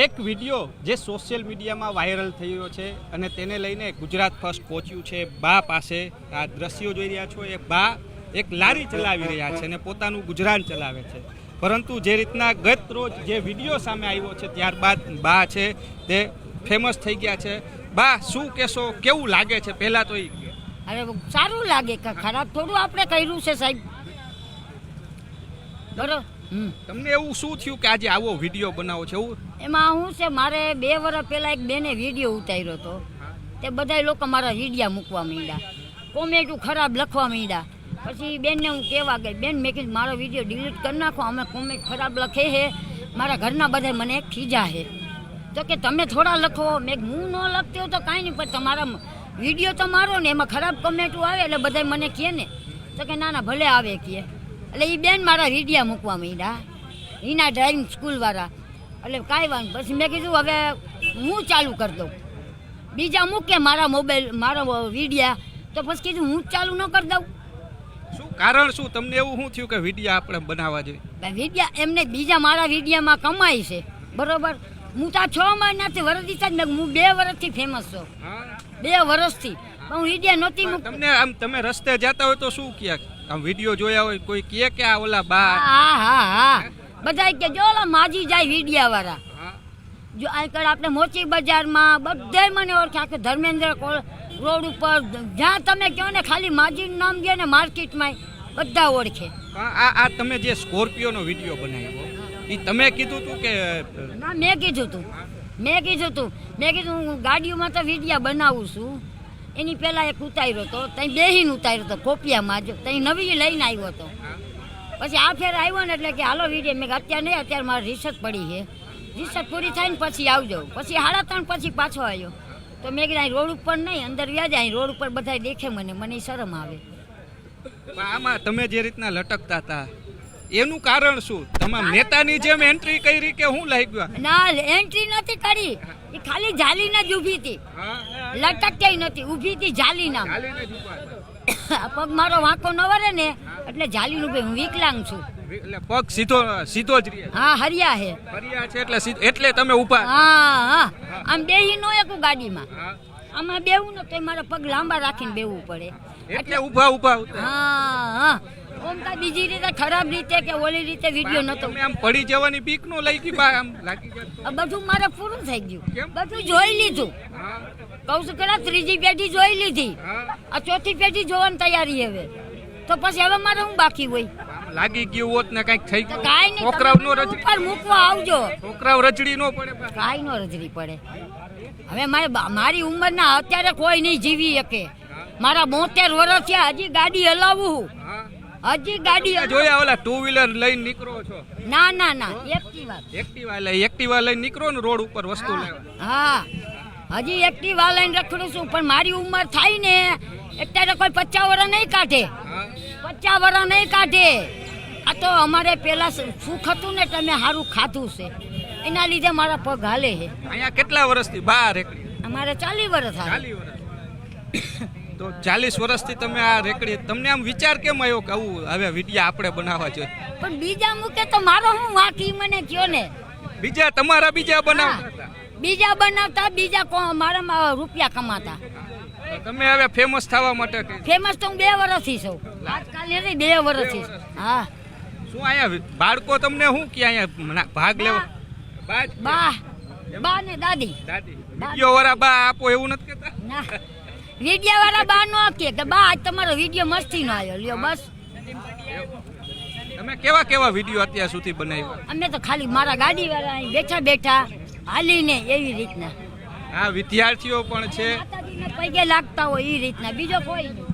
એક વિડીયો જે સોશિયલ મીડિયામાં વાયરલ થયો છે અને તેને લઈને ગુજરાત ફર્સ્ટ પહોંચ્યું છે બા પાસે. આ દ્રશ્યો જોઈ રહ્યા છો, એ બા એક લારી ચલાવી રહ્યા છે અને પોતાનું ગુજરાન ચલાવે છે. પરંતુ જે રીતના ગત રોજ જે વિડીયો સામે આવ્યો છે ત્યારબાદ બા છે તે ફેમસ થઈ ગયા છે. બા, શું કહેશો, કેવું લાગે છે પહેલાં તો? અરે સારું લાગે, ખરાબ થોડું આપણે કર્યું છે સાહેબ, બરોબર. તમને એવું શું થયું કે આજે આવો વિડીયો બનાવો છે? એવું એમાં શું છે, મારે 2 વર્ષ પહેલાં એક બેને વિડીયો ઉતાર્યો હતો. તે બધા લોકો મારા વિડીયા મૂકવા માંડ્યા, કોમેન્ટો ખરાબ લખવા માંડ્યા. પછી બેનને હું કહેવા ગઈ, બેન મેં કીધું મારો વિડીયો ડિલીટ કરી નાખો, અમે કોમેન્ટ ખરાબ લખે છે, મારા ઘરના બધા મને ખીજા છે. તો કે તમે થોડા લખો. મેં હું ન લખતી હોય તો કાંઈ નહીં, પણ તમારા વિડીયો તો મારો ને એમાં ખરાબ કમેન્ટો આવે એટલે બધા મને કહે ને. તો કે ના ના ભલે આવે કહે. એટલે એ બેન મારા વિડીયા મૂકવા માંડ્યા, એના ડ્રાઇવિંગ સ્કૂલવાળા. એટલે કાંઈ વાંધો. પછી મેં કીધું હવે હું ચાલુ કરી દઉં, બીજા મૂકે મારા મોબાઈલ મારા વિડીયા, તો પછી કીધું હું ચાલુ ન કરી દઉં. શું કારણ શું? તમને એવું શું થયું કે વિડીયો આપણે બનાવવા જોઈએ? વિડીયા એમને બીજા મારા વિડીયામાં કમાય છે, બરોબર. હું તો 6 મહિનાથી વરસથી જ હું 2 વર્ષથી ફેમસ છું, 2 વર્ષથી. પણ હું વિડીયા નહોતી મૂકતી. તમને આમ તમે રસ્તે જતા હોય તો શું કહે? આમ વિડીયો જોયા હોય કોઈ કહે કે આ ઓલા બા? હા હા હા, બધા કે જો ઓલા માજી જાય વિડીયા વાળા. જો આગળ આપણે મોચી બજારમાં બધે મને ઓળખે, આખે ધર્મેન્દ્ર રોડ ઉપર જ્યાં તમે કહો ને, ખાલી માજીનું નામ દે ને માર્કેટમાં બધા ઓળખે. આ તમે જે સ્કોર્પિયોનો વિડીયો બનાવ્યો એ તમે કીધું હતું કે? ના, મેં કીધું હતું હું ગાડીઓમાં તો વિડીયા બનાવું છું. એની પહેલાં એક ઉતાર્યો હતો, ત્યાં બેહીને ઉતાર્યો હતો કોપિયામાં, જો ત્યાં નવી લઈને આવ્યો હતો. પછી આ ફેર આવ્યો ને એટલે કે હાલો વિડીયો. મેં અત્યારે નહીં, અત્યારે મારે રિસર્ચ પડી છે, રિસર્ચ પૂરી થાય ને પછી આવજો. પછી 3:30 પછી પાછો આવ્યો. તો મેં કીધું અહીં રોડ ઉપર નહીં, અંદર વ્યાજ, અહીં રોડ ઉપર બધા દેખે મને શરમ આવે. આમાં તમે જે રીતના લટકતા હતા એનું કારણ શું? તમામ નેતાની જેમ એન્ટ્રી કરી કે હું લઈ ગયો? ના, એન્ટ્રી નથી કરી, એ ખાલી જાલીને જ ઊભી હતી, લટકતી નથી, ઊભી હતી જાલીના. પગ મારો વાંકો ન વરે ને એટલે જાલીનું ભાઈ હું વિકલાંગ છું. એટલે પગ સીધો જ રહે? હા, હરિયા છે એટલે તમે ઊભા? હા, આમ બેહી નો એકું ગાડીમાં, આમાં બેવું ને તો મારા પગ લાંબા રાખીને બેવું પડે એટલે ઊભા. હા, ઓમ કા બીજી રીતે ખરાબ રીતે કે ઓલી રીતે વિડીયો નતો. તમે આમ પડી જવાની બીક નો લાગી? બા આમ લાગી જાય? બધું મારે પૂરું થઈ ગયું, બધું જોઈ લીધું. કહું છું કે 3જી પેઢી જોઈ લીધી, આ 4થી પેઢી જોવાની તૈયારી હવે. તો પછી હવે મારે હું બાકી હોય? લાગી ગયું હોત ને કઈક થઈ ગયું, કાઈ નહીં. છોકરાઓ નો રજડી ઉપર મૂકવા આવજો, છોકરાઓ રજડી નો પડે? કાઈ નો રજડી પડે. હવે મારી ઉંમરના અત્યારે કોઈ નહીં જીવી શકે. મારા 72 વર્ષ થયા, હજી ગાડી હલાવું, હજી ગાડી જોયા? ઓલા 2 વ્હીલર લઈને નીકળો છો? ના, એક્ટિવા લઈને નીકળો ને રોડ ઉપર વસ્તુ લેવા? હા, હજી એક્ટિવા લઈને રખડું છું. પણ મારી ઉંમર થાય ને અત્યારે કોઈ 50 વર્ષ નહીં કાઢે, 50 વર્ષ નહીં કાઢે. આ તો અમારે પેલા સુખ હતું ને, તમે સારું ખાધું છે એના લીધે મારા પગ હાલે છે. અહીંયા કેટલા વર્ષથી બહાર રેકડી? અમારે 40 વર્ષ હાલે. 40 વર્ષ. તો 40 વર્ષથી તમે આ રેકડી, તમને આમ વિચાર કેમ આવ્યો કે આવું હવે વિડીયો આપણે બનાવવા જોઈએ? પણ બીજા મૂકે તો મારો હું વાંકી, મને કયો ને. તમારા બીજા બનાવતા? બીજા બનાવતા, બીજા મારા રૂપિયા કમાતા. તમે હવે ફેમસ થવા માટે? ફેમસ તો હું 2 વર્ષથી છું, આજકાલ નહીં, 2 વર્ષથી. હા. શું અહીંયા બાળકો તમને શું કે અહીંયા ભાગ લેવા? બા ને દાદી. વિડીયો વાળા બા આપો એવું નથી કહેતા? ના, વિડીયો વાળા બા નો કે બા આજ તમારો વિડીયો મસ્તી નો આવ્યો, લ્યો બસ. તમે કેવા વિડીયો અત્યાર સુધી બનાવ્યા? અમે તો ખાલી મારા ગાડી વાળા બેઠા હાલીને એવી રીતના. હા, વિદ્યાર્થીઓ પણ છે, પૈગે લાગતા હોય એ રીતના, બીજો કોઈ નહીં.